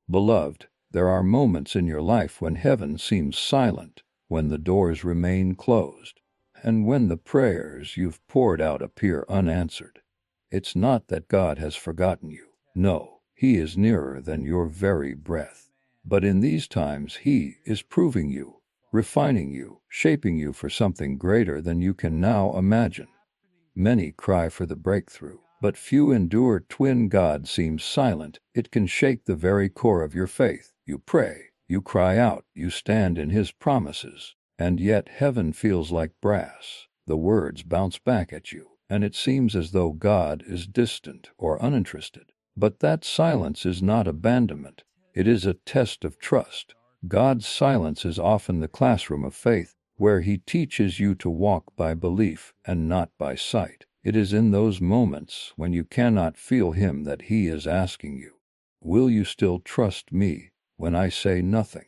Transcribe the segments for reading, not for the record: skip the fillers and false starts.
Beloved, there are moments in your life when heaven seems silent, when the doors remain closed, and when the prayers you've poured out appear unanswered. It's not that God has forgotten you. No, He is nearer than your very breath. But in these times He is proving you, refining you, shaping you for something greater than you can now imagine. Many cry for the breakthrough, but few endure it. When God seems silent, it can shake the very core of your faith. You pray, you cry out, you stand in His promises, and yet heaven feels like brass. The words bounce back at you, and it seems as though God is distant or uninterested. But that silence is not abandonment. It is a test of trust. God's silence is often the classroom of faith, where He teaches you to walk by belief and not by sight. It is in those moments when you cannot feel Him that He is asking you, will you still trust me when I say nothing?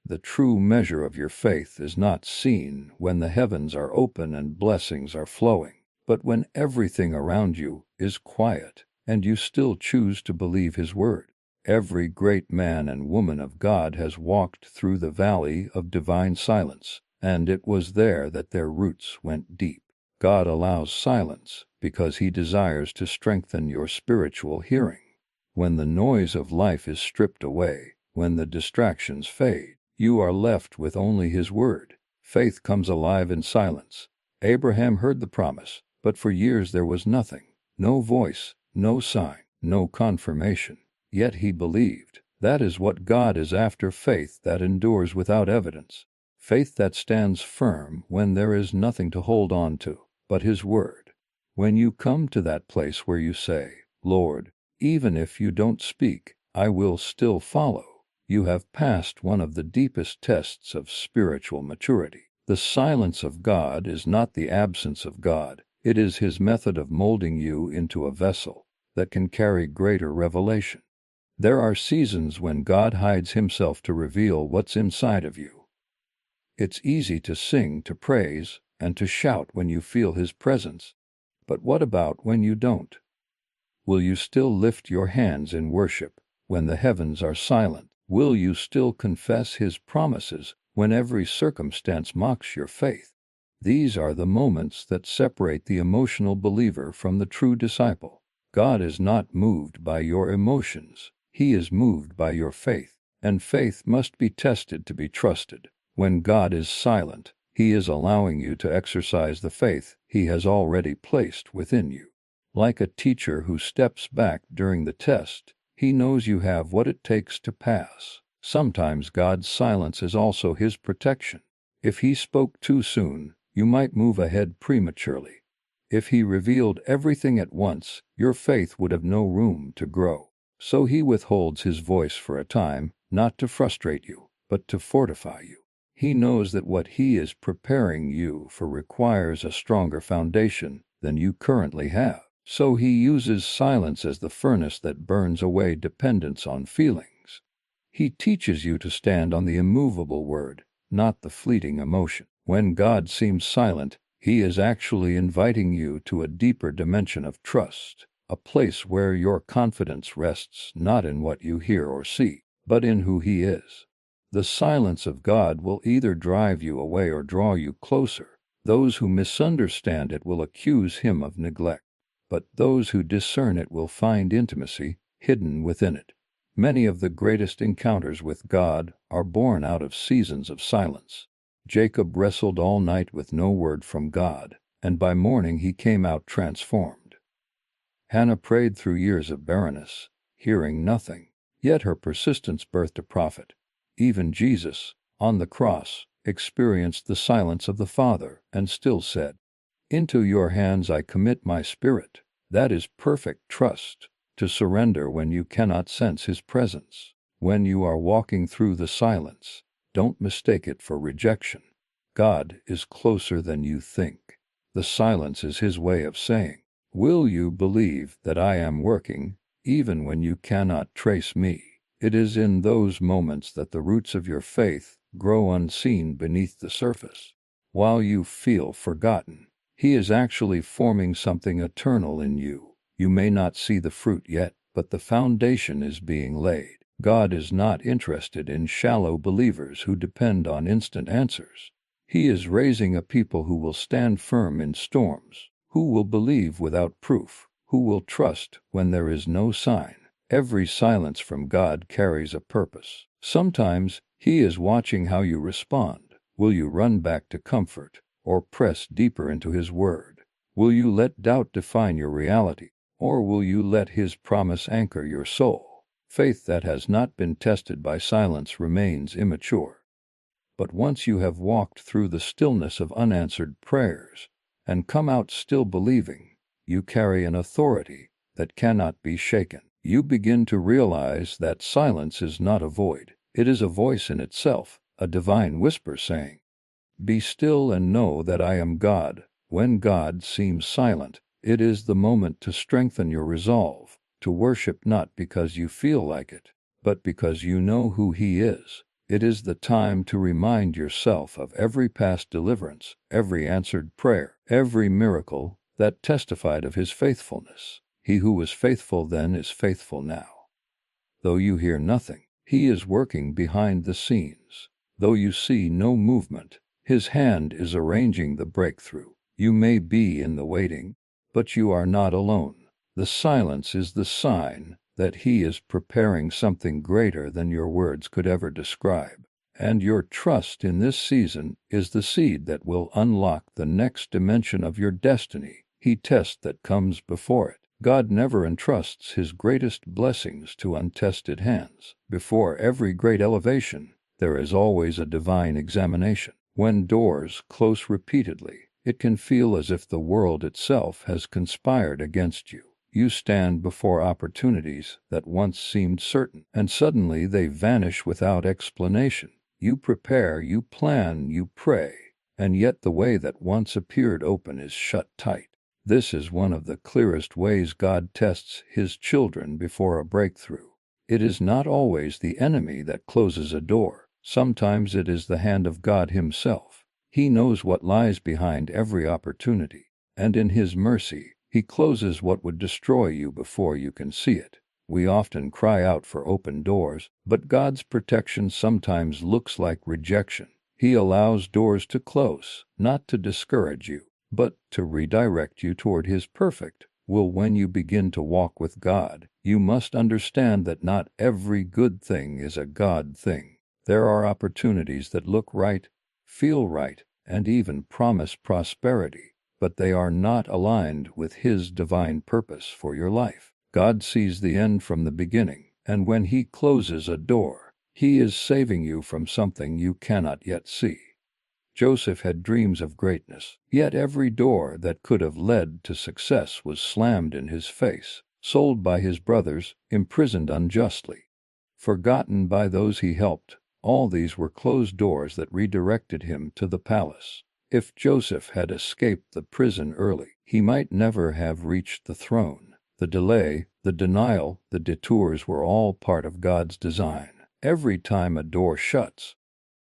The true measure of your faith is not seen when the heavens are open and blessings are flowing, but when everything around you is quiet and you still choose to believe His word. Every great man and woman of God has walked through the valley of divine silence, and it was there that their roots went deep. God allows silence because He desires to strengthen your spiritual hearing. When the noise of life is stripped away, when the distractions fade, you are left with only His word. Faith comes alive in silence. Abraham heard the promise, but for years there was nothing, no voice, no sign, no confirmation. Yet he believed. That is what God is after: faith that endures without evidence, faith that stands firm when there is nothing to hold on to but His word. When you come to that place where you say, Lord, even if you don't speak, I will still follow, you have passed one of the deepest tests of spiritual maturity. The silence of God is not the absence of God. It is His method of molding you into a vessel that can carry greater revelation. There are seasons when God hides Himself to reveal what's inside of you. It's easy to sing, to praise, and to shout when you feel His presence. But what about when you don't? Will you still lift your hands in worship when the heavens are silent? Will you still confess His promises when every circumstance mocks your faith? These are the moments that separate the emotional believer from the true disciple. God is not moved by your emotions. He is moved by your faith, and faith must be tested to be trusted. When God is silent, He is allowing you to exercise the faith He has already placed within you. Like a teacher who steps back during the test, He knows you have what it takes to pass. Sometimes God's silence is also His protection. If He spoke too soon, you might move ahead prematurely. If He revealed everything at once, your faith would have no room to grow. So He withholds His voice for a time, not to frustrate you, but to fortify you. He knows that what He is preparing you for requires a stronger foundation than you currently have. So He uses silence as the furnace that burns away dependence on feelings. He teaches you to stand on the immovable word, not the fleeting emotion. When God seems silent, He is actually inviting you to a deeper dimension of trust, a place where your confidence rests not in what you hear or see, but in who He is. The silence of God will either drive you away or draw you closer. Those who misunderstand it will accuse Him of neglect, but those who discern it will find intimacy hidden within it. Many of the greatest encounters with God are born out of seasons of silence. Jacob wrestled all night with no word from God, and by morning he came out transformed. Hannah prayed through years of barrenness, hearing nothing, yet her persistence birthed a prophet. Even Jesus, on the cross, experienced the silence of the Father and still said, "Into your hands I commit my spirit." That is perfect trust, to surrender when you cannot sense His presence. When you are walking through the silence, don't mistake it for rejection. God is closer than you think. The silence is His way of saying, will you believe that I am working, even when you cannot trace me? It is in those moments that the roots of your faith grow unseen beneath the surface. While you feel forgotten, He is actually forming something eternal in you. You may not see the fruit yet, but the foundation is being laid. God is not interested in shallow believers who depend on instant answers. He is raising a people who will stand firm in storms, who will believe without proof, who will trust when there is no sign. Every silence from God carries a purpose. Sometimes He is watching how you respond. Will you run back to comfort, or press deeper into His Word? Will you let doubt define your reality, or will you let His promise anchor your soul? Faith that has not been tested by silence remains immature. But once you have walked through the stillness of unanswered prayers and come out still believing, you carry an authority that cannot be shaken. You begin to realize that silence is not a void. It is a voice in itself, a divine whisper saying, "Be still and know that I am God." When God seems silent, it is the moment to strengthen your resolve, to worship not because you feel like it, but because you know who He is. It is the time to remind yourself of every past deliverance, every answered prayer, every miracle that testified of His faithfulness. He who was faithful then is faithful now. Though you hear nothing, He is working behind the scenes. Though you see no movement, His hand is arranging the breakthrough. You may be in the waiting, but you are not alone. The silence is the sign that He is preparing something greater than your words could ever describe. And your trust in this season is the seed that will unlock the next dimension of your destiny, the test that comes before it. God never entrusts His greatest blessings to untested hands. Before every great elevation, there is always a divine examination. When doors close repeatedly, it can feel as if the world itself has conspired against you. You stand before opportunities that once seemed certain, and suddenly they vanish without explanation. You prepare, you plan, you pray, and yet the way that once appeared open is shut tight. This is one of the clearest ways God tests His children before a breakthrough. It is not always the enemy that closes a door. Sometimes it is the hand of God Himself. He knows what lies behind every opportunity, and in His mercy, He closes what would destroy you before you can see it. We often cry out for open doors, but God's protection sometimes looks like rejection. He allows doors to close, not to discourage you, but to redirect you toward His perfect will. When you begin to walk with God, you must understand that not every good thing is a God thing. There are opportunities that look right, feel right, and even promise prosperity, but they are not aligned with His divine purpose for your life. God sees the end from the beginning, and when He closes a door, He is saving you from something you cannot yet see. Joseph had dreams of greatness, yet every door that could have led to success was slammed in his face, sold by his brothers, imprisoned unjustly, forgotten by those he helped. All these were closed doors that redirected him to the palace. If Joseph had escaped the prison early, he might never have reached the throne. The delay, the denial, the detours were all part of God's design. Every time a door shuts,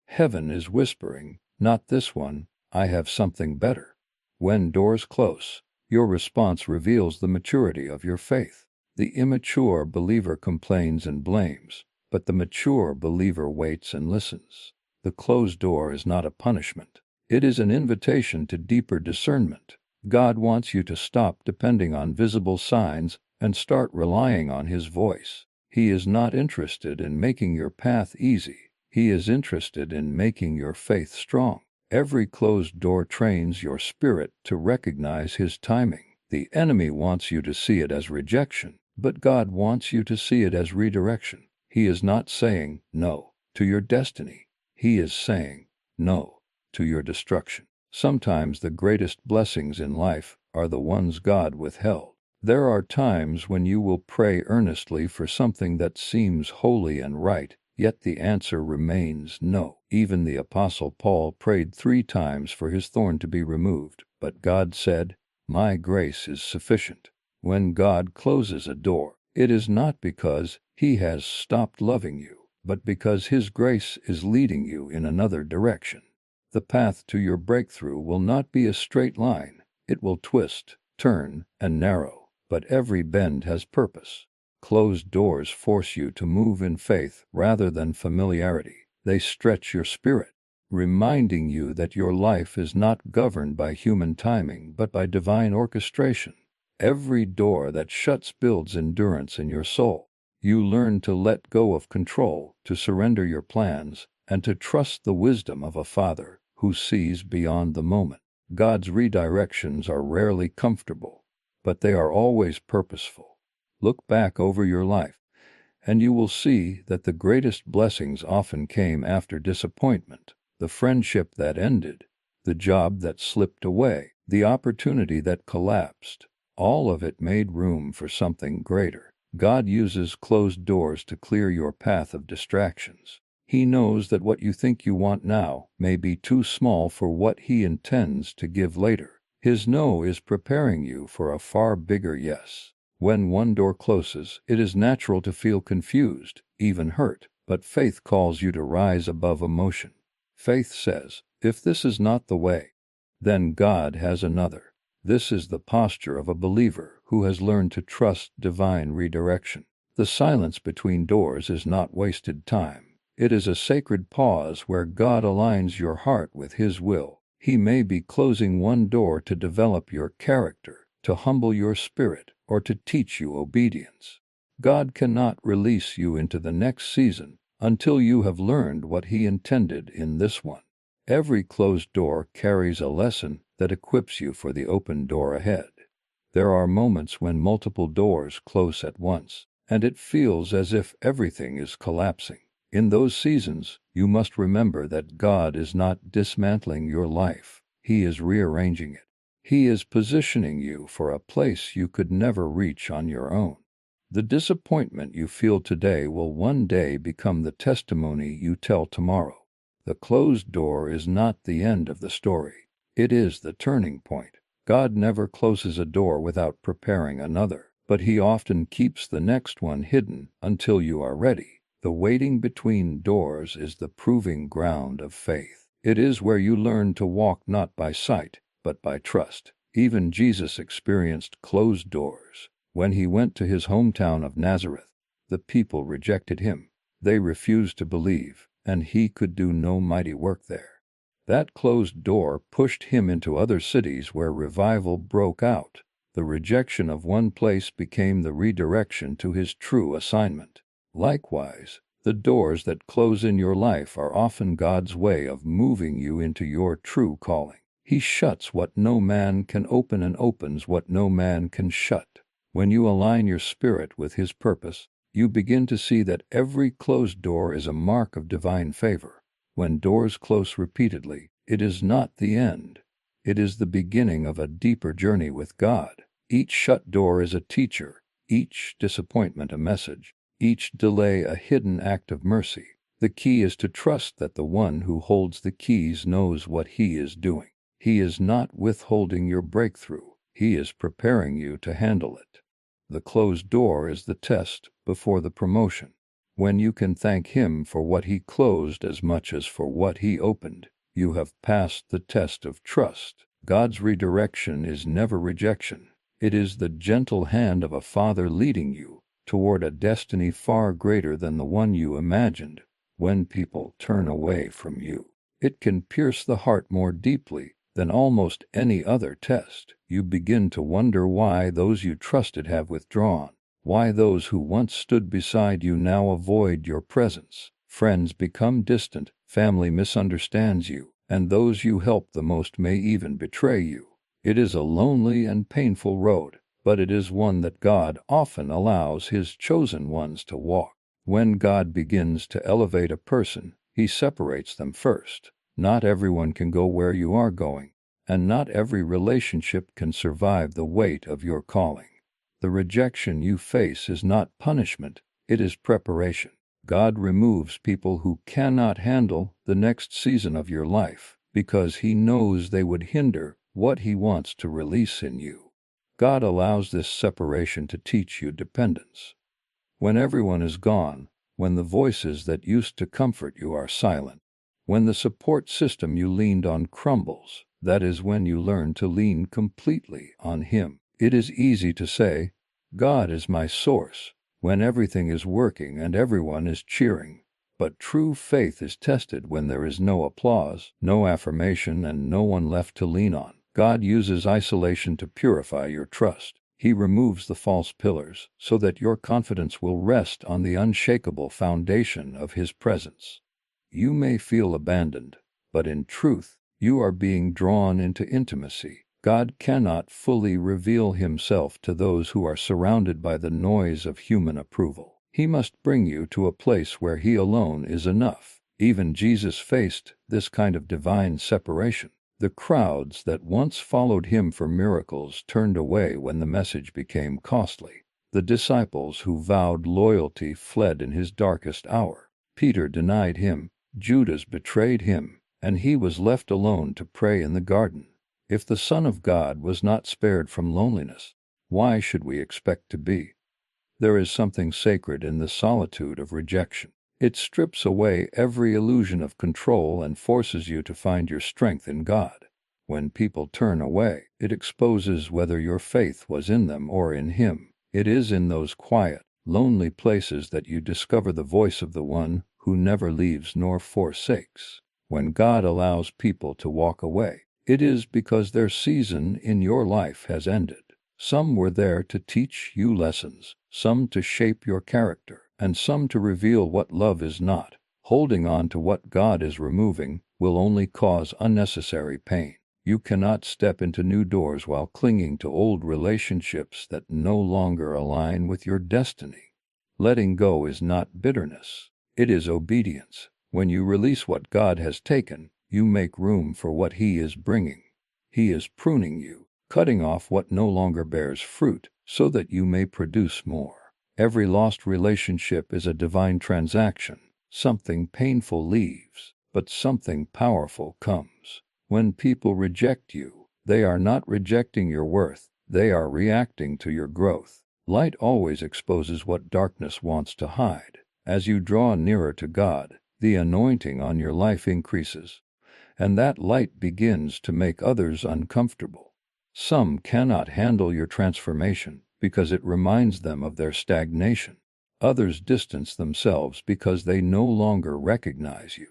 heaven is whispering, "Not this one, I have something better." When doors close, your response reveals the maturity of your faith. The immature believer complains and blames, but the mature believer waits and listens. The closed door is not a punishment. It is an invitation to deeper discernment. God wants you to stop depending on visible signs and start relying on His voice. He is not interested in making your path easy. He is interested in making your faith strong. Every closed door trains your spirit to recognize His timing. The enemy wants you to see it as rejection, but God wants you to see it as redirection. He is not saying no to your destiny. He is saying no to your destruction. Sometimes the greatest blessings in life are the ones God withheld. There are times when you will pray earnestly for something that seems holy and right, yet the answer remains no. Even the Apostle Paul prayed 3 times for his thorn to be removed, but God said, "My grace is sufficient." When God closes a door, it is not because He has stopped loving you, but because His grace is leading you in another direction. The path to your breakthrough will not be a straight line. It will twist, turn, and narrow, but every bend has purpose. Closed doors force you to move in faith rather than familiarity. They stretch your spirit, reminding you that your life is not governed by human timing but by divine orchestration. Every door that shuts builds endurance in your soul. You learn to let go of control, to surrender your plans, and to trust the wisdom of a Father who sees beyond the moment. God's redirections are rarely comfortable, but they are always purposeful. Look back over your life, and you will see that the greatest blessings often came after disappointment. The friendship that ended, the job that slipped away, the opportunity that collapsed, all of it made room for something greater. God uses closed doors to clear your path of distractions. He knows that what you think you want now may be too small for what He intends to give later. His no is preparing you for a far bigger yes. When one door closes, it is natural to feel confused, even hurt, but faith calls you to rise above emotion. Faith says, if this is not the way, then God has another. This is the posture of a believer who has learned to trust divine redirection. The silence between doors is not wasted time. It is a sacred pause where God aligns your heart with His will. He may be closing one door to develop your character, to humble your spirit, or to teach you obedience. God cannot release you into the next season until you have learned what He intended in this one. Every closed door carries a lesson that equips you for the open door ahead. There are moments when multiple doors close at once, and it feels as if everything is collapsing. In those seasons, you must remember that God is not dismantling your life. He is rearranging it. He is positioning you for a place you could never reach on your own. The disappointment you feel today will one day become the testimony you tell tomorrow. The closed door is not the end of the story. It is the turning point. God never closes a door without preparing another, but He often keeps the next one hidden until you are ready. The waiting between doors is the proving ground of faith. It is where you learn to walk not by sight, but by trust. Even Jesus experienced closed doors. When He went to His hometown of Nazareth, the people rejected Him. They refused to believe, and He could do no mighty work there. That closed door pushed Him into other cities where revival broke out. The rejection of one place became the redirection to His true assignment. Likewise, the doors that close in your life are often God's way of moving you into your true calling. He shuts what no man can open and opens what no man can shut. When you align your spirit with His purpose, you begin to see that every closed door is a mark of divine favor. When doors close repeatedly, it is not the end. It is the beginning of a deeper journey with God. Each shut door is a teacher, each disappointment a message, each delay a hidden act of mercy. The key is to trust that the one who holds the keys knows what He is doing. He is not withholding your breakthrough. He is preparing you to handle it. The closed door is the test before the promotion. When you can thank Him for what He closed as much as for what He opened, you have passed the test of trust. God's redirection is never rejection. It is the gentle hand of a Father leading you toward a destiny far greater than the one you imagined. When people turn away from you, it can pierce the heart more deeply than almost any other test. You begin to wonder why those you trusted have withdrawn, why those who once stood beside you now avoid your presence. Friends become distant, family misunderstands you, and those you help the most may even betray you. It is a lonely and painful road, but it is one that God often allows His chosen ones to walk. When God begins to elevate a person, He separates them first. Not everyone can go where you are going, and not every relationship can survive the weight of your calling. The rejection you face is not punishment, it is preparation. God removes people who cannot handle the next season of your life because He knows they would hinder what He wants to release in you. God allows this separation to teach you dependence. When everyone is gone, when the voices that used to comfort you are silent, when the support system you leaned on crumbles, that is when you learn to lean completely on Him. It is easy to say, God is my source, when everything is working and everyone is cheering. But true faith is tested when there is no applause, no affirmation, and no one left to lean on. God uses isolation to purify your trust. He removes the false pillars so that your confidence will rest on the unshakable foundation of His presence. You may feel abandoned, but in truth, you are being drawn into intimacy. God cannot fully reveal Himself to those who are surrounded by the noise of human approval. He must bring you to a place where He alone is enough. Even Jesus faced this kind of divine separation. The crowds that once followed Him for miracles turned away when the message became costly. The disciples who vowed loyalty fled in His darkest hour. Peter denied Him, Judas betrayed Him, and He was left alone to pray in the garden. If the Son of God was not spared from loneliness, why should we expect to be? There is something sacred in the solitude of rejection. It strips away every illusion of control and forces you to find your strength in God. When people turn away, it exposes whether your faith was in them or in Him. It is in those quiet, lonely places that you discover the voice of the one who never leaves nor forsakes. When God allows people to walk away, it is because their season in your life has ended. Some were there to teach you lessons, some to shape your character, and some to reveal what love is not. Holding on to what God is removing will only cause unnecessary pain. You cannot step into new doors while clinging to old relationships that no longer align with your destiny. Letting go is not bitterness. It is obedience. When you release what God has taken, you make room for what He is bringing. He is pruning you, cutting off what no longer bears fruit, so that you may produce more. Every lost relationship is a divine transaction. Something painful leaves, but something powerful comes. When people reject you, they are not rejecting your worth, they are reacting to your growth. Light always exposes what darkness wants to hide. As you draw nearer to God, the anointing on your life increases, and that light begins to make others uncomfortable. Some cannot handle your transformation because it reminds them of their stagnation. Others distance themselves because they no longer recognize you.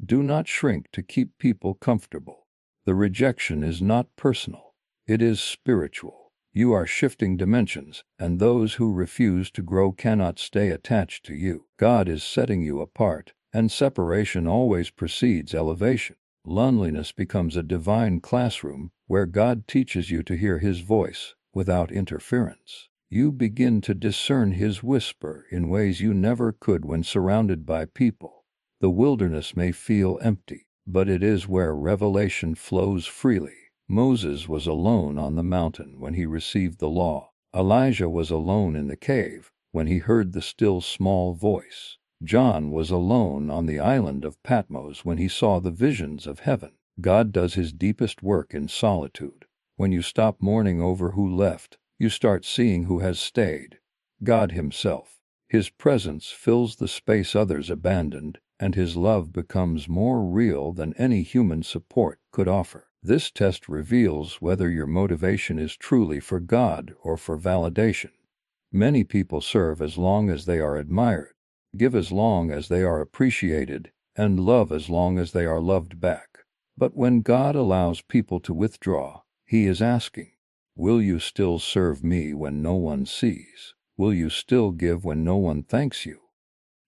Do not shrink to keep people comfortable. The rejection is not personal, it is spiritual. You are shifting dimensions, and those who refuse to grow cannot stay attached to you. God is setting you apart, and separation always precedes elevation. Loneliness becomes a divine classroom where God teaches you to hear His voice without interference. You begin to discern His whisper in ways you never could when surrounded by people. The wilderness may feel empty, but it is where revelation flows freely. Moses was alone on the mountain when he received the law. Elijah was alone in the cave when he heard the still small voice. John was alone on the island of Patmos when he saw the visions of heaven. God does His deepest work in solitude. When you stop mourning over who left, you start seeing who has stayed. God Himself. His presence fills the space others abandoned, and His love becomes more real than any human support could offer. This test reveals whether your motivation is truly for God or for validation. Many people serve as long as they are admired, give as long as they are appreciated, and love as long as they are loved back. But when God allows people to withdraw, He is asking, will you still serve me when no one sees? Will you still give when no one thanks you?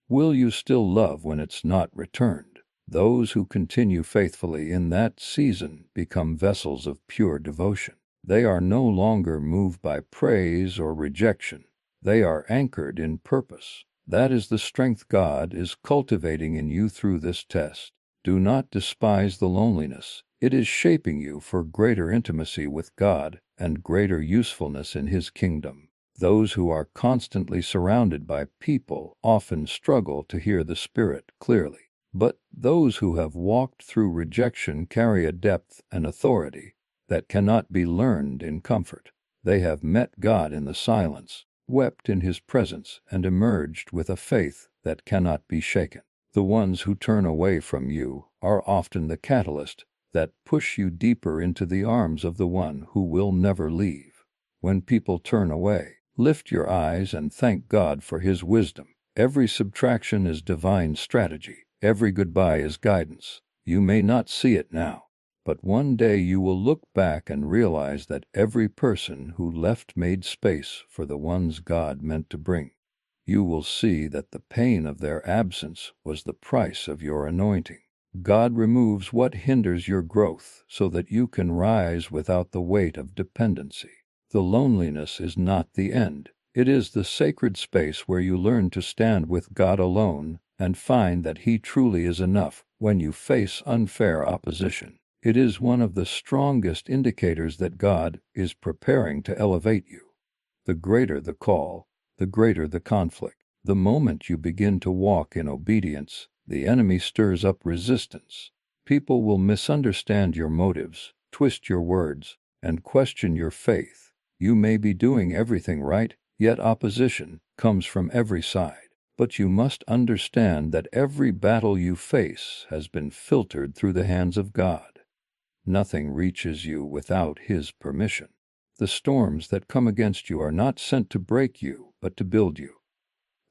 Will you still love when it's not returned? Those who continue faithfully in that season become vessels of pure devotion. They are no longer moved by praise or rejection. They are anchored in purpose. That is the strength God is cultivating in you through this test. Do not despise the loneliness. It is shaping you for greater intimacy with God and greater usefulness in His kingdom. Those who are constantly surrounded by people often struggle to hear the Spirit clearly. But those who have walked through rejection carry a depth and authority that cannot be learned in comfort. They have met God in the silence, wept in His presence, and emerged with a faith that cannot be shaken. The ones who turn away from you are often the catalyst that push you deeper into the arms of the one who will never leave. When people turn away, Lift your eyes and thank God for His wisdom. Every subtraction is divine strategy. Every goodbye is guidance. You may not see it now, but one day you will look back and realize that every person who left made space for the ones God meant to bring. You will see that the pain of their absence was the price of your anointing. God removes what hinders your growth so that you can rise without the weight of dependency. The loneliness is not the end. It is the sacred space where you learn to stand with God alone and find that He truly is enough when you face unfair opposition. It is one of the strongest indicators that God is preparing to elevate you. The greater the call, the greater the conflict. The moment you begin to walk in obedience, the enemy stirs up resistance. People will misunderstand your motives, twist your words, and question your faith. You may be doing everything right, yet opposition comes from every side. But you must understand that every battle you face has been filtered through the hands of God. Nothing reaches you without His permission. The storms that come against you are not sent to break you, but to build you.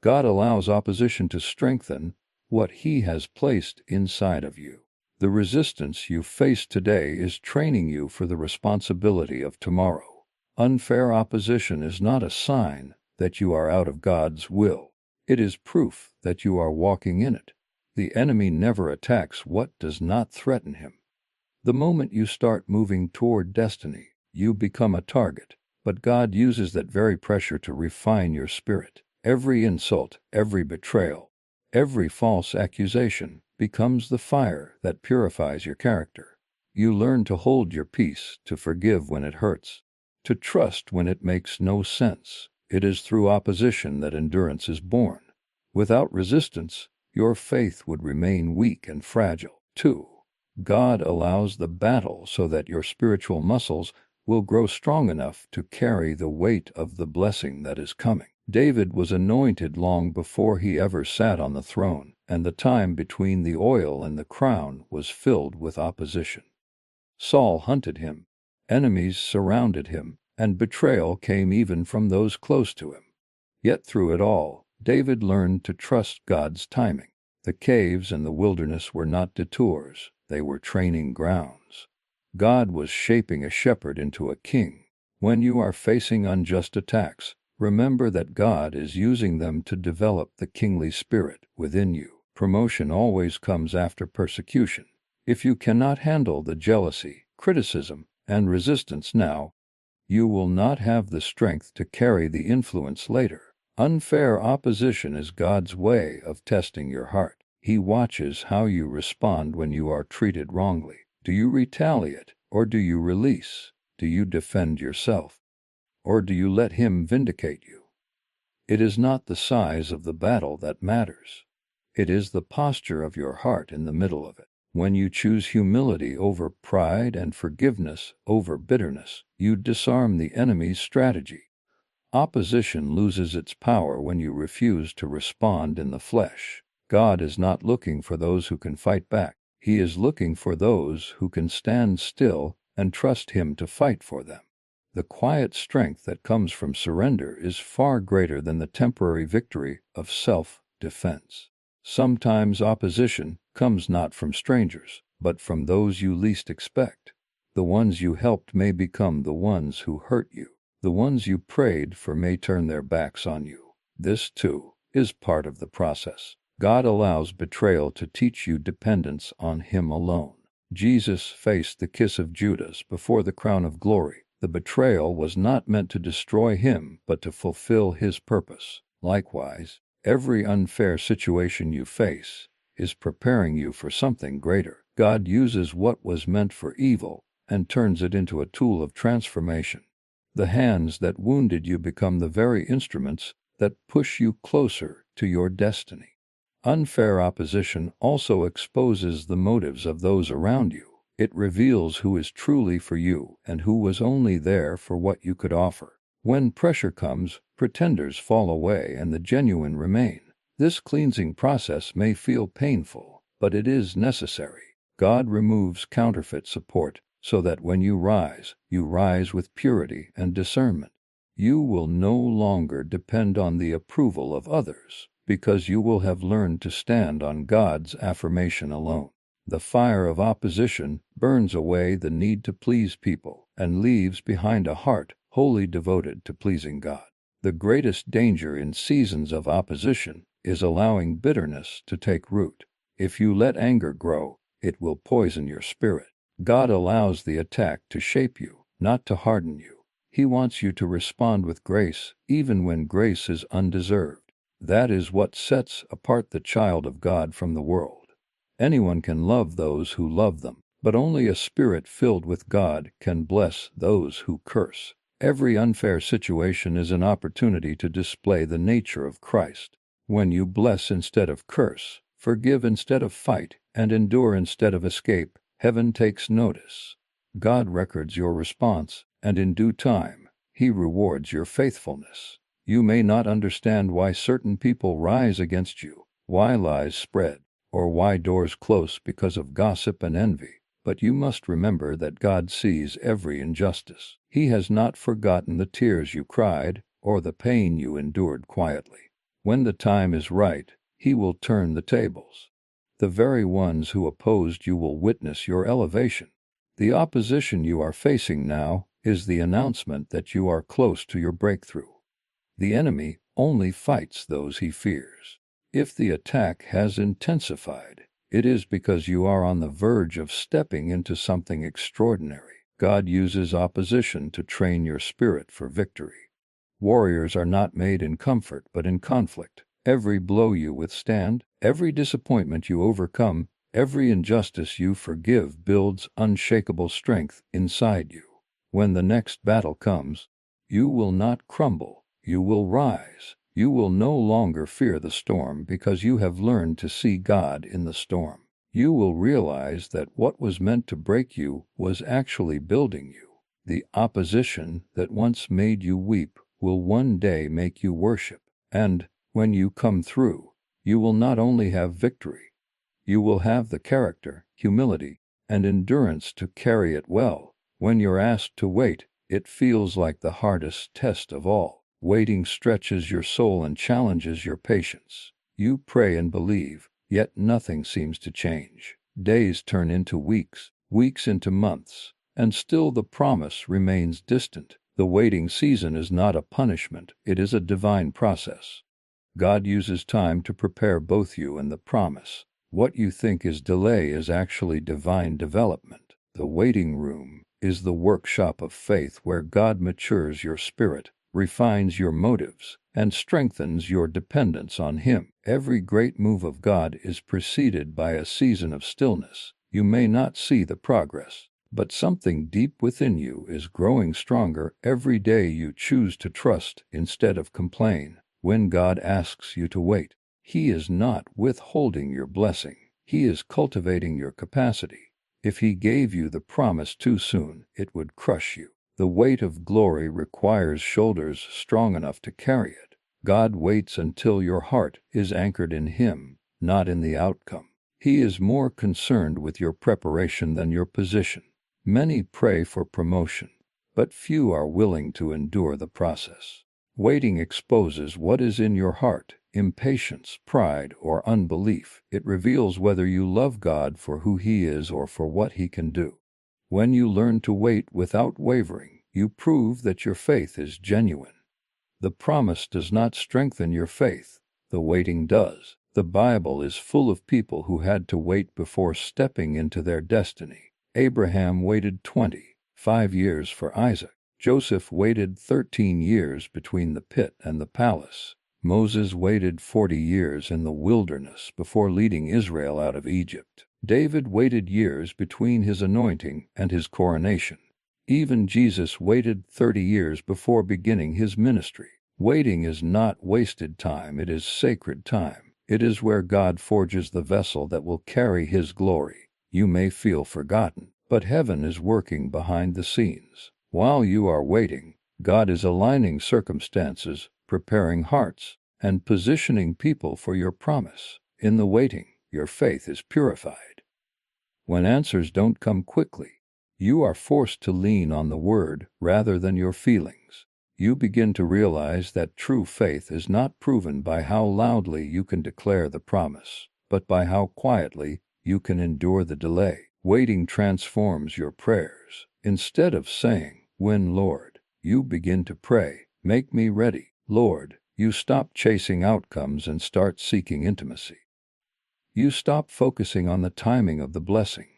God allows opposition to strengthen what He has placed inside of you. The resistance you face today is training you for the responsibility of tomorrow. Unfair opposition is not a sign that you are out of God's will. It is proof that you are walking in it. The enemy never attacks what does not threaten him. The moment you start moving toward destiny, you become a target, but God uses that very pressure to refine your spirit. Every insult, every betrayal, every false accusation becomes the fire that purifies your character. You learn to hold your peace, to forgive when it hurts, to trust when it makes no sense. It is through opposition that endurance is born. Without resistance, your faith would remain weak and fragile. 2. God allows the battle so that your spiritual muscles will grow strong enough to carry the weight of the blessing that is coming. David was anointed long before he ever sat on the throne, and the time between the oil and the crown was filled with opposition. Saul hunted him, enemies surrounded him, and betrayal came even from those close to him. Yet through it all, David learned to trust God's timing. The caves and the wilderness were not detours, they were training grounds. God was shaping a shepherd into a king. When you are facing unjust attacks, remember that God is using them to develop the kingly spirit within you. Promotion always comes after persecution. If you cannot handle the jealousy, criticism, and resistance now, you will not have the strength to carry the influence later. Unfair opposition is God's way of testing your heart. He watches how you respond when you are treated wrongly. Do you retaliate, or do you release? Do you defend yourself, or do you let Him vindicate you? It is not the size of the battle that matters. It is the posture of your heart in the middle of it. When you choose humility over pride and forgiveness over bitterness, you disarm the enemy's strategy. Opposition loses its power when you refuse to respond in the flesh. God is not looking for those who can fight back. He is looking for those who can stand still and trust Him to fight for them. The quiet strength that comes from surrender is far greater than the temporary victory of self-defense. Sometimes opposition comes not from strangers, but from those you least expect. The ones you helped may become the ones who hurt you. The ones you prayed for may turn their backs on you. This, too, is part of the process. God allows betrayal to teach you dependence on Him alone. Jesus faced the kiss of Judas before the crown of glory. The betrayal was not meant to destroy Him, but to fulfill His purpose. Likewise, every unfair situation you face is preparing you for something greater. God uses what was meant for evil and turns it into a tool of transformation. The hands that wounded you become the very instruments that push you closer to your destiny. Unfair opposition also exposes the motives of those around you. It reveals who is truly for you and who was only there for what you could offer. When pressure comes, pretenders fall away and the genuine remain. This cleansing process may feel painful, but it is necessary. God removes counterfeit support so that when you rise with purity and discernment. You will no longer depend on the approval of others, because you will have learned to stand on God's affirmation alone. The fire of opposition burns away the need to please people and leaves behind a heart wholly devoted to pleasing God. The greatest danger in seasons of opposition is allowing bitterness to take root. If you let anger grow, it will poison your spirit. God allows the attack to shape you, not to harden you. He wants you to respond with grace, even when grace is undeserved. That is what sets apart the child of God from the world. Anyone can love those who love them, but only a spirit filled with God can bless those who curse. Every unfair situation is an opportunity to display the nature of Christ. When you bless instead of curse, forgive instead of fight, and endure instead of escape, heaven takes notice. God records your response, and in due time, He rewards your faithfulness. You may not understand why certain people rise against you, why lies spread, or why doors close because of gossip and envy, but you must remember that God sees every injustice. He has not forgotten the tears you cried, or the pain you endured quietly. When the time is right, He will turn the tables. The very ones who opposed you will witness your elevation. The opposition you are facing now is the announcement that you are close to your breakthrough. The enemy only fights those he fears. If the attack has intensified, it is because you are on the verge of stepping into something extraordinary. God uses opposition to train your spirit for victory. Warriors are not made in comfort but in conflict. Every blow you withstand, every disappointment you overcome, every injustice you forgive builds unshakable strength inside you. When the next battle comes, you will not crumble, you will rise. You will no longer fear the storm because you have learned to see God in the storm. You will realize that what was meant to break you was actually building you. The opposition that once made you weep will one day make you worship. And when you come through, you will not only have victory, you will have the character, humility, and endurance to carry it well. When you're asked to wait, it feels like the hardest test of all. Waiting stretches your soul and challenges your patience. You pray and believe, yet nothing seems to change. Days turn into weeks, weeks into months, and still the promise remains distant. The waiting season is not a punishment, it is a divine process. God uses time to prepare both you and the promise. What you think is delay is actually divine development. The waiting room is the workshop of faith where God matures your spirit, refines your motives, and strengthens your dependence on Him. Every great move of God is preceded by a season of stillness. You may not see the progress, but something deep within you is growing stronger every day you choose to trust instead of complain. When God asks you to wait, He is not withholding your blessing. He is cultivating your capacity. If He gave you the promise too soon, it would crush you. The weight of glory requires shoulders strong enough to carry it. God waits until your heart is anchored in Him, not in the outcome. He is more concerned with your preparation than your position. Many pray for promotion, but few are willing to endure the process. Waiting exposes what is in your heart: impatience, pride, or unbelief. It reveals whether you love God for who He is or for what He can do. When you learn to wait without wavering, you prove that your faith is genuine. The promise does not strengthen your faith, the waiting does. The Bible is full of people who had to wait before stepping into their destiny. Abraham waited 25 years for Isaac. Joseph waited 13 years between the pit and the palace. Moses waited 40 years in the wilderness before leading Israel out of Egypt. David waited years between his anointing and his coronation. Even Jesus waited 30 years before beginning his ministry. Waiting is not wasted time, it is sacred time. It is where God forges the vessel that will carry His glory. You may feel forgotten, but heaven is working behind the scenes. While you are waiting, God is aligning circumstances, preparing hearts, and positioning people for your promise. In the waiting, your faith is purified. When answers don't come quickly, you are forced to lean on the Word rather than your feelings. you begin to realize that true faith is not proven by how loudly you can declare the promise, but by how quietly you can endure the delay. Waiting transforms your prayers. Instead of saying, "When, Lord," you begin to pray, "Make me ready, Lord." You stop chasing outcomes and start seeking intimacy. You stop focusing on the timing of the blessing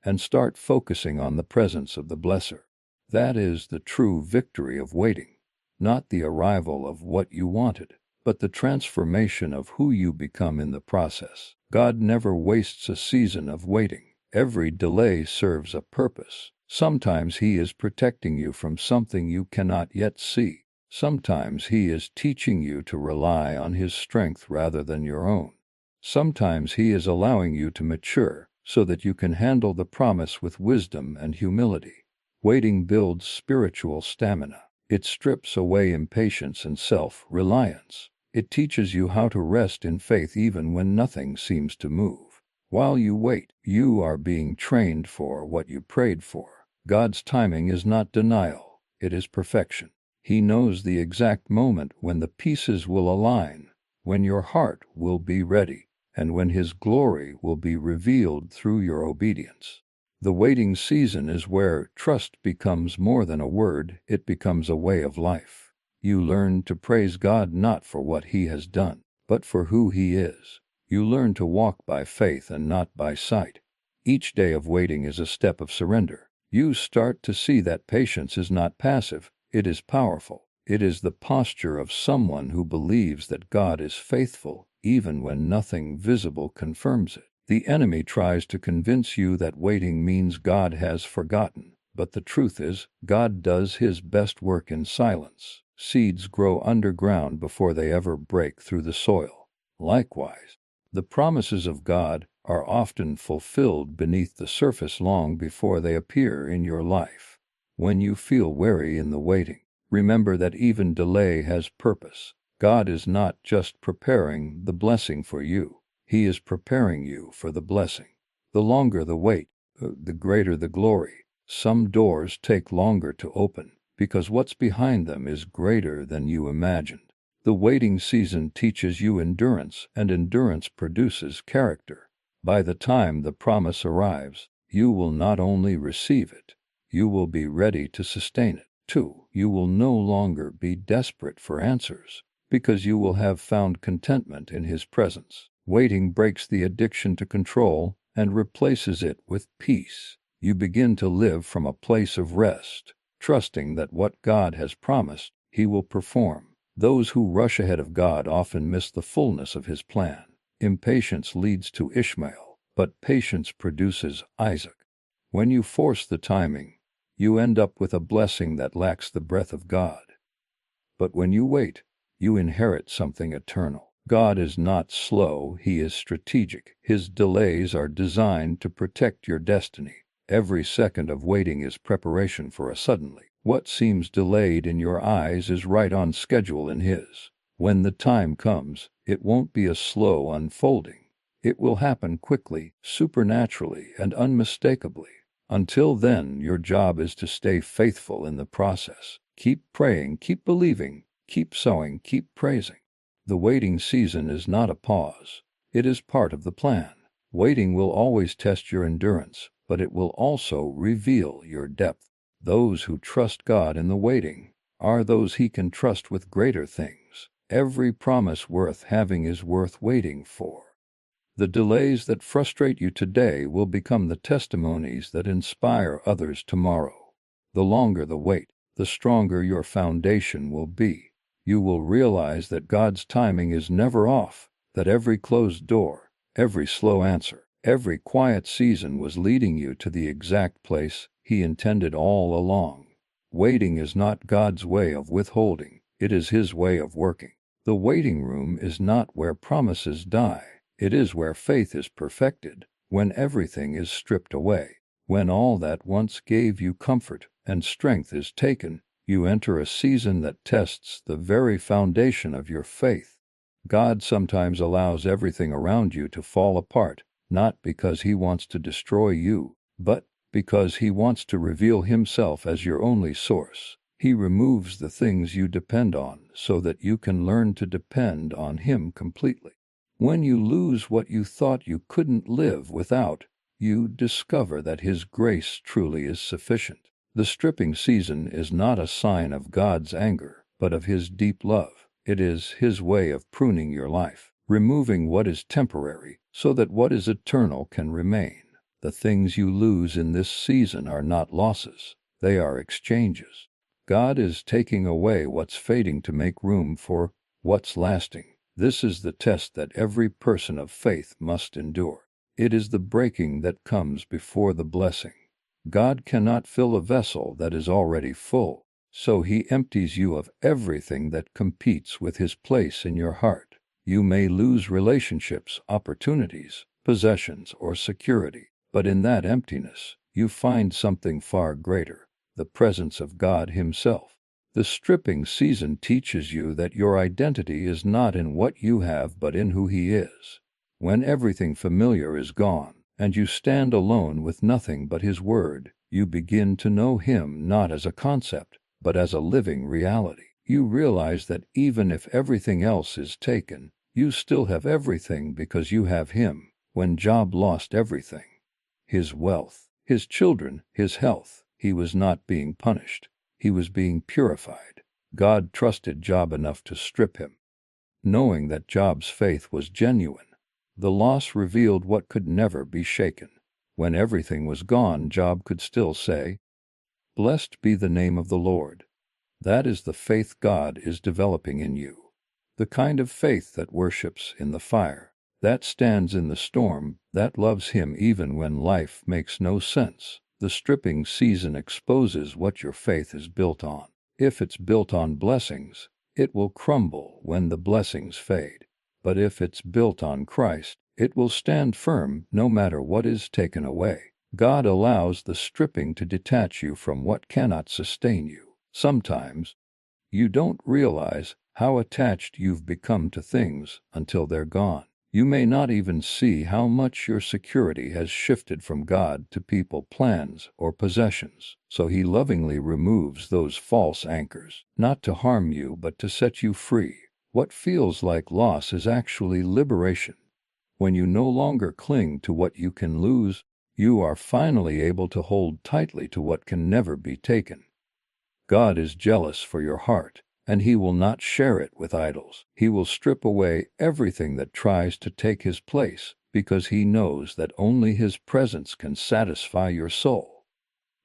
and start focusing on the presence of the blesser. That is the true victory of waiting, not the arrival of what you wanted, but the transformation of who you become in the process. God never wastes a season of waiting. Every delay serves a purpose. Sometimes He is protecting you from something you cannot yet see. Sometimes He is teaching you to rely on His strength rather than your own. Sometimes He is allowing you to mature so that you can handle the promise with wisdom and humility. Waiting builds spiritual stamina. It strips away impatience and self-reliance. It teaches you how to rest in faith even when nothing seems to move. While you wait, you are being trained for what you prayed for. God's timing is not denial, it is perfection. He knows the exact moment when the pieces will align, when your heart will be ready, and when His glory will be revealed through your obedience. The waiting season is where trust becomes more than a word, it becomes a way of life. You learn to praise God not for what He has done, but for who He is. You learn to walk by faith and not by sight. Each day of waiting is a step of surrender. You start to see that patience is not passive, it is powerful. It is the posture of someone who believes that God is faithful, even when nothing visible confirms it. The enemy tries to convince you that waiting means God has forgotten, but the truth is, God does His best work in silence. Seeds grow underground before they ever break through the soil. Likewise, the promises of God are often fulfilled beneath the surface long before they appear in your life. When you feel weary in the waiting, remember that even delay has purpose. God is not just preparing the blessing for you. He is preparing you for the blessing. The longer the wait, the greater the glory. Some doors take longer to open because what's behind them is greater than you imagined. The waiting season teaches you endurance, and endurance produces character. By the time the promise arrives, you will not only receive it, you will be ready to sustain it. 2. You will no longer be desperate for answers, because you will have found contentment in His presence. Waiting breaks the addiction to control and replaces it with peace. You begin to live from a place of rest, trusting that what God has promised, He will perform. Those who rush ahead of God often miss the fullness of His plan. Impatience leads to Ishmael, but patience produces Isaac. When you force the timing, you end up with a blessing that lacks the breath of God. But when you wait, you inherit something eternal. God is not slow, He is strategic. His delays are designed to protect your destiny. Every second of waiting is preparation for a suddenly. What seems delayed in your eyes is right on schedule in His. When the time comes, it won't be a slow unfolding. It will happen quickly, supernaturally, and unmistakably. Until then, your job is to stay faithful in the process. Keep praying, keep believing, keep sowing, keep praising. The waiting season is not a pause. It is part of the plan. Waiting will always test your endurance, but it will also reveal your depth. Those who trust God in the waiting are those He can trust with greater things. Every promise worth having is worth waiting for. The delays that frustrate you today will become the testimonies that inspire others tomorrow. The longer the wait, the stronger your foundation will be. You will realize that God's timing is never off, that every closed door, every slow answer, every quiet season was leading you to the exact place He intended all along. Waiting is not God's way of withholding, it is His way of working. The waiting room is not where promises die. It is where faith is perfected, when everything is stripped away. When all that once gave you comfort and strength is taken, you enter a season that tests the very foundation of your faith. God sometimes allows everything around you to fall apart, not because He wants to destroy you, but because He wants to reveal Himself as your only source. He removes the things you depend on so that you can learn to depend on Him completely. When you lose what you thought you couldn't live without, you discover that His grace truly is sufficient. The stripping season is not a sign of God's anger, but of His deep love. It is His way of pruning your life, removing what is temporary so that what is eternal can remain. The things you lose in this season are not losses, they are exchanges. God is taking away what's fading to make room for what's lasting. This is the test that every person of faith must endure. It is the breaking that comes before the blessing. God cannot fill a vessel that is already full, so He empties you of everything that competes with His place in your heart. You may lose relationships, opportunities, possessions, or security, but in that emptiness, you find something far greater, the presence of God Himself. The stripping season teaches you that your identity is not in what you have but in who He is. When everything familiar is gone, and you stand alone with nothing but His Word, you begin to know Him not as a concept, but as a living reality. You realize that even if everything else is taken, you still have everything because you have Him. When Job lost everything, his wealth, his children, his health, he was not being punished. He was being purified. God trusted Job enough to strip him. Knowing that Job's faith was genuine, the loss revealed what could never be shaken. When everything was gone, Job could still say, "Blessed be the name of the Lord." That is the faith God is developing in you. The kind of faith that worships in the fire, that stands in the storm, that loves Him even when life makes no sense. The stripping season exposes what your faith is built on. If it's built on blessings, it will crumble when the blessings fade. But if it's built on Christ, it will stand firm no matter what is taken away. God allows the stripping to detach you from what cannot sustain you. Sometimes, you don't realize how attached you've become to things until they're gone. You may not even see how much your security has shifted from God to people, plans, or possessions. So He lovingly removes those false anchors, not to harm you but to set you free. What feels like loss is actually liberation. When you no longer cling to what you can lose, you are finally able to hold tightly to what can never be taken. God is jealous for your heart, and He will not share it with idols. He will strip away everything that tries to take His place, because He knows that only His presence can satisfy your soul.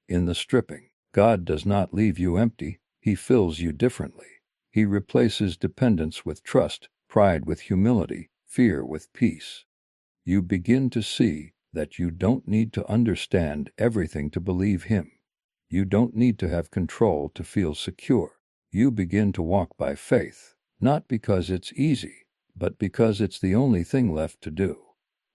In the stripping, God does not leave you empty. He fills you differently. He replaces dependence with trust, pride with humility, fear with peace. You begin to see that you don't need to understand everything to believe Him. You don't need to have control to feel secure. You begin to walk by faith, not because it's easy, but because it's the only thing left to do.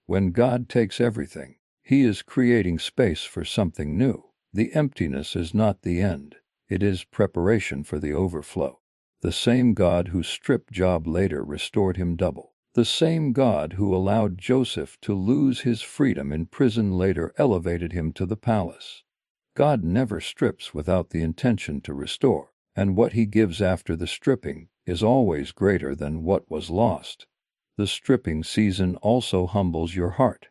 When God takes everything, He is creating space for something new. The emptiness is not the end. It is preparation for the overflow. The same God who stripped Job later restored him double. The same God who allowed Joseph to lose his freedom in prison later elevated him to the palace. God never strips without the intention to restore, and what He gives after the stripping is always greater than what was lost. The stripping season also humbles your heart.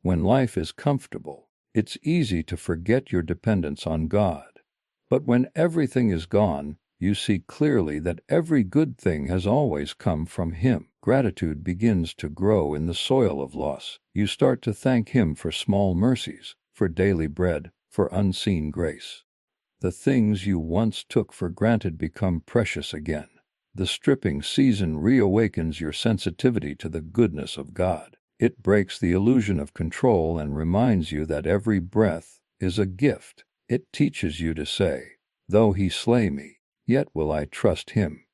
When life is comfortable, it's easy to forget your dependence on God. But when everything is gone, you see clearly that every good thing has always come from Him. Gratitude begins to grow in the soil of loss. You start to thank Him for small mercies, for daily bread, for unseen grace. The things you once took for granted become precious again. The stripping season reawakens your sensitivity to the goodness of God. It breaks the illusion of control and reminds you that every breath is a gift. It teaches you to say, "Though He slay me, yet will I trust Him."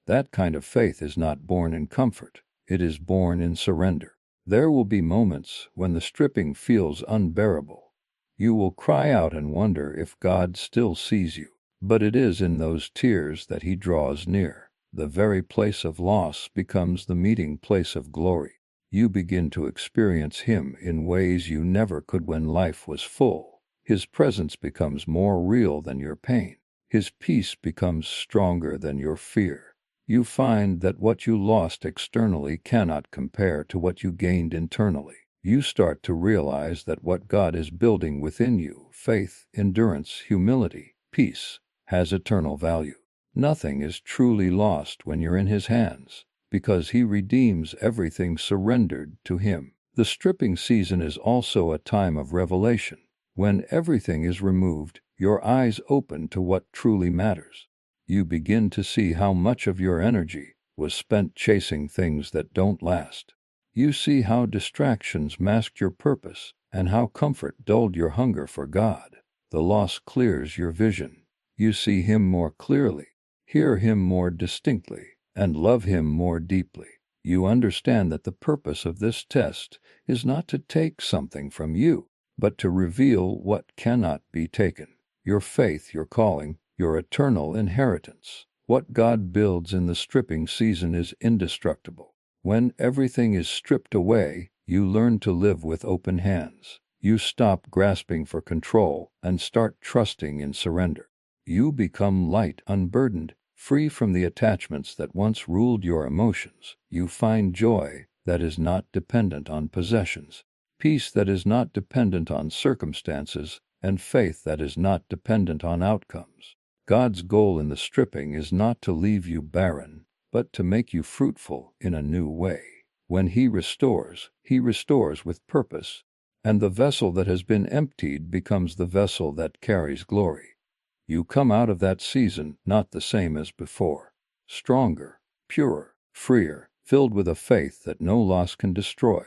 That kind of faith is not born in comfort. It is born in surrender. There will be moments when the stripping feels unbearable. You will cry out and wonder if God still sees you. But it is in those tears that He draws near. The very place of loss becomes the meeting place of glory. You begin to experience Him in ways you never could when life was full. His presence becomes more real than your pain. His peace becomes stronger than your fear. You find that what you lost externally cannot compare to what you gained internally. You start to realize that what God is building within you, faith, endurance, humility, peace, has eternal value. Nothing is truly lost when you're in His hands, because He redeems everything surrendered to Him. The stripping season is also a time of revelation. When everything is removed, your eyes open to what truly matters. You begin to see how much of your energy was spent chasing things that don't last. You see how distractions masked your purpose and how comfort dulled your hunger for God. The loss clears your vision. You see Him more clearly, hear Him more distinctly, and love Him more deeply. You understand that the purpose of this test is not to take something from you, but to reveal what cannot be taken: your faith, your calling, your eternal inheritance. What God builds in the stripping season is indestructible. When everything is stripped away, you learn to live with open hands. You stop grasping for control and start trusting in surrender. You become light, unburdened, free from the attachments that once ruled your emotions. You find joy that is not dependent on possessions, peace that is not dependent on circumstances, and faith that is not dependent on outcomes. God's goal in the stripping is not to leave you barren, but to make you fruitful in a new way. When He restores with purpose, and the vessel that has been emptied becomes the vessel that carries glory. You come out of that season not the same as before, stronger, purer, freer, filled with a faith that no loss can destroy.